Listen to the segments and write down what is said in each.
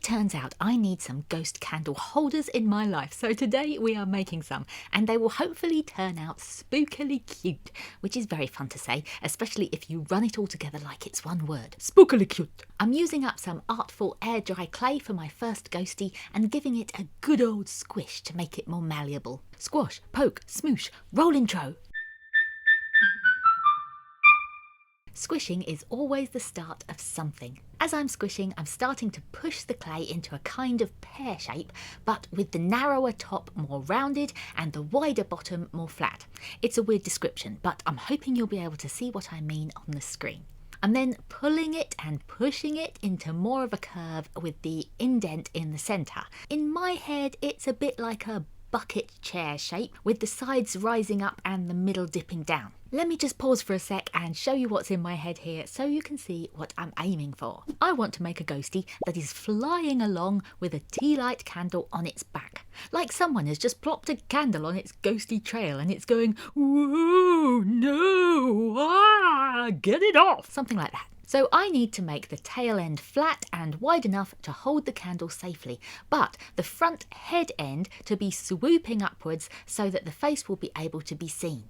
turns out I need some ghost candle holders in my life, so today we are making some, and they will hopefully turn out spookily cute, which is very fun to say, especially if you run it all together like it's one word. Spookily cute! I'm using up some Artful Air Dry Clay for my first ghostie and giving it a good old squish to make it more malleable. Squash, poke, smoosh, roll intro! Squishing is always the start of something. As I'm squishing, I'm starting to push the clay into a kind of pear shape, but with the narrower top more rounded and the wider bottom more flat. It's a weird description, but I'm hoping you'll be able to see what I mean on the screen. I'm then pulling it and pushing it into more of a curve with the indent in the centre. In my head, it's a bit like a bucket chair shape with the sides rising up and the middle dipping down. Let me just pause for a sec and show you what's in my head here so you can see what I'm aiming for. I want to make a ghostie that is flying along with a tea light candle on its back. Like someone has just plopped a candle on its ghosty trail and it's going, "Whoa, no, get it off!" Something like that. So I need to make the tail end flat and wide enough to hold the candle safely, but the front head end to be swooping upwards so that the face will be able to be seen.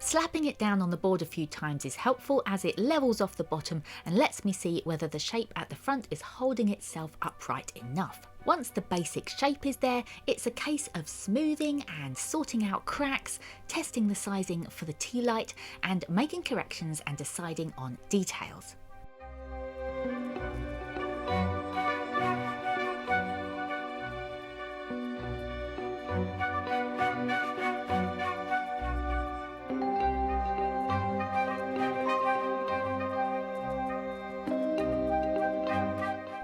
Slapping it down on the board a few times is helpful as it levels off the bottom and lets me see whether the shape at the front is holding itself upright enough. Once the basic shape is there, it's a case of smoothing and sorting out cracks, testing the sizing for the tea light, and making corrections and deciding on details.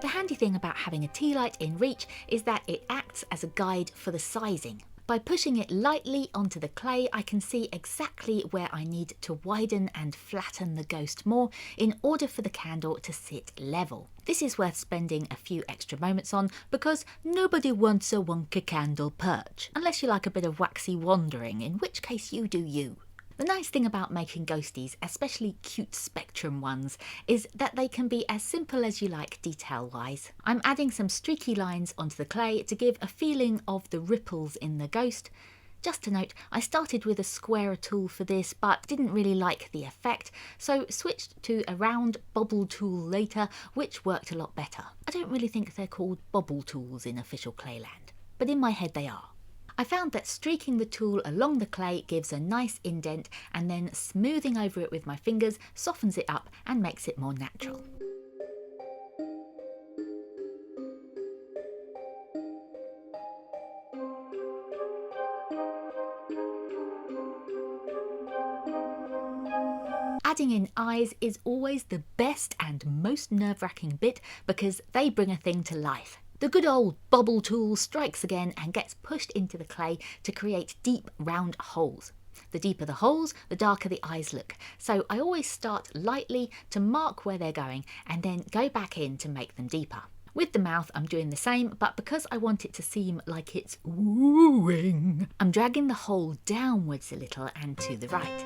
The handy thing about having a tea light in reach is that it acts as a guide for the sizing. By pushing it lightly onto the clay, I can see exactly where I need to widen and flatten the ghost more in order for the candle to sit level. This is worth spending a few extra moments on because nobody wants a wonky candle perch, unless you like a bit of waxy wandering, in which case you do you. The nice thing about making ghosties, especially cute spectrum ones, is that they can be as simple as you like detail-wise. I'm adding some streaky lines onto the clay to give a feeling of the ripples in the ghost. Just to note, I started with a square tool for this but didn't really like the effect, so switched to a round bobble tool later, which worked a lot better. I don't really think they're called bobble tools in official clayland, but in my head they are. I found that streaking the tool along the clay gives a nice indent, and then smoothing over it with my fingers softens it up and makes it more natural. Adding in eyes is always the best and most nerve-wracking bit because they bring a thing to life. The good old bobble tool strikes again and gets pushed into the clay to create deep round holes. The deeper the holes, the darker the eyes look. So I always start lightly to mark where they're going and then go back in to make them deeper. With the mouth I'm doing the same, but because I want it to seem like it's wooing, I'm dragging the hole downwards a little and to the right.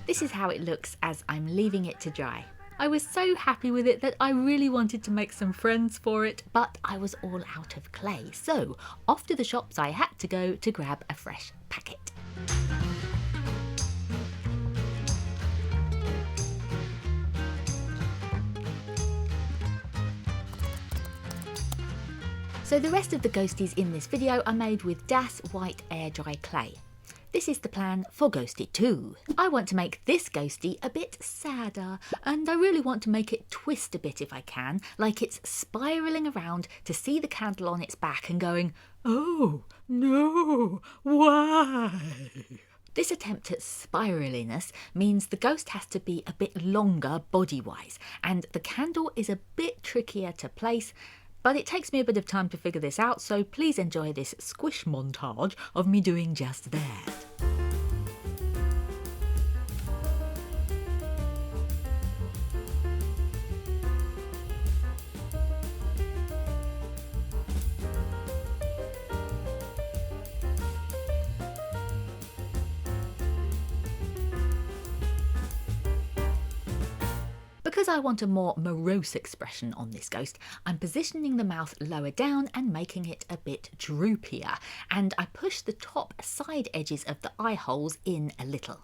This is how it looks as I'm leaving it to dry. I was so happy with it that I really wanted to make some friends for it, but I was all out of clay, so off to the shops I had to go to grab a fresh packet. So the rest of the ghosties in this video are made with Das White Air Dry Clay. This is the plan for Ghostie 2. I want to make this ghostie a bit sadder, and I really want to make it twist a bit if I can, like it's spiralling around to see the candle on its back and going, "Oh, no, why?" This attempt at spiraliness means the ghost has to be a bit longer body-wise, and the candle is a bit trickier to place, but it takes me a bit of time to figure this out, so please enjoy this squish montage of me doing just that. Because I want a more morose expression on this ghost, I'm positioning the mouth lower down and making it a bit droopier, and I push the top side edges of the eye holes in a little.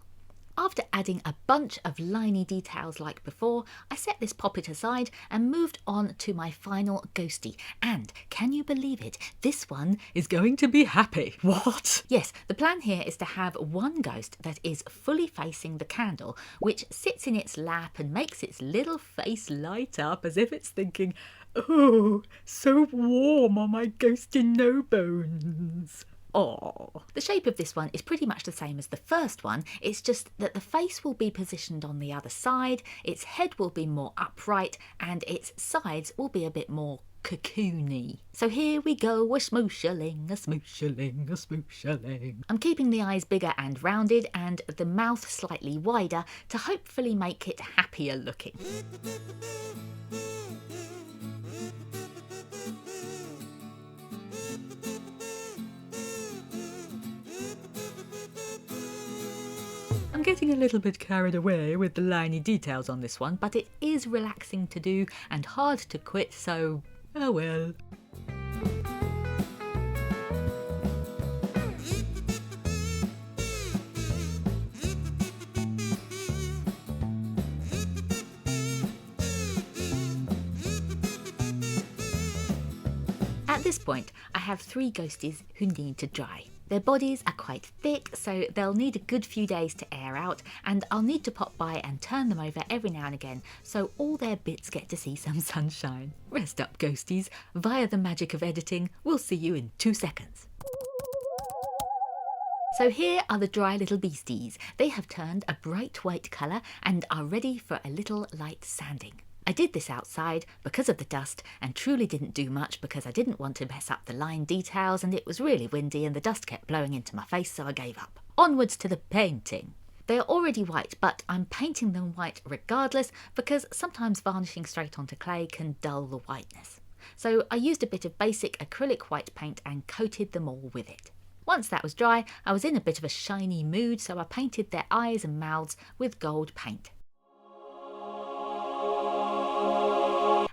After adding a bunch of liney details like before, I set this poppet aside and moved on to my final ghostie. And can you believe it? This one is going to be happy. What? Yes, the plan here is to have one ghost that is fully facing the candle, which sits in its lap and makes its little face light up as if it's thinking, "Oh, so warm are my ghosty no bones." Oh. The shape of this one is pretty much the same as the first one, it's just that the face will be positioned on the other side, its head will be more upright, and its sides will be a bit more cocoony. So here we go, a smoosh-a-ling, a smoosh-a-ling, a smoosh-a-ling. I'm keeping the eyes bigger and rounded and the mouth slightly wider to hopefully make it happier looking. I'm getting a little bit carried away with the liney details on this one, but it is relaxing to do and hard to quit, so oh well. At this point, I have 3 ghosties who need to dry. Their bodies are quite thick, so they'll need a good few days to air out, and I'll need to pop by and turn them over every now and again, so all their bits get to see some sunshine. Rest up, ghosties. Via the magic of editing, we'll see you in 2 seconds. So here are the dry little beasties. They have turned a bright white colour and are ready for a little light sanding. I did this outside because of the dust and truly didn't do much because I didn't want to mess up the line details, and it was really windy and the dust kept blowing into my face, so I gave up. Onwards to the painting. They are already white, but I'm painting them white regardless because sometimes varnishing straight onto clay can dull the whiteness. So I used a bit of basic acrylic white paint and coated them all with it. Once that was dry, I was in a bit of a shiny mood, so I painted their eyes and mouths with gold paint.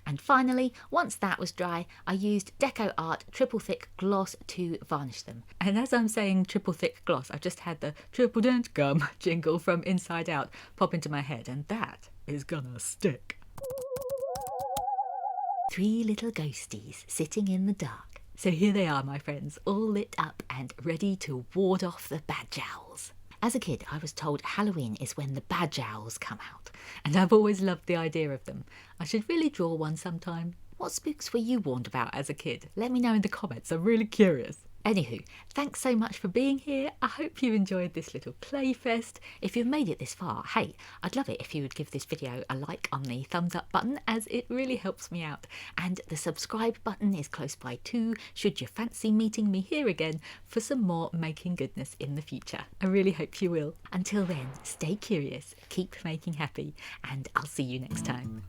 And finally, once that was dry, I used Deco Art Triple Thick Gloss to varnish them. And as I'm saying triple thick gloss, I've just had the Triple Dent Gum jingle from Inside Out pop into my head, and that is gonna stick. 3 little ghosties sitting in the dark. So here they are, my friends, all lit up and ready to ward off the bad owls. As a kid, I was told Halloween is when the bad owls come out, and I've always loved the idea of them. I should really draw one sometime. What spooks were you warned about as a kid? Let me know in the comments, I'm really curious. Anywho, thanks so much for being here. I hope you enjoyed this little clay fest. If you've made it this far, hey, I'd love it if you would give this video a like on the thumbs up button, as it really helps me out. And the subscribe button is close by too, should you fancy meeting me here again for some more making goodness in the future. I really hope you will. Until then, stay curious, keep making happy, and I'll see you next time.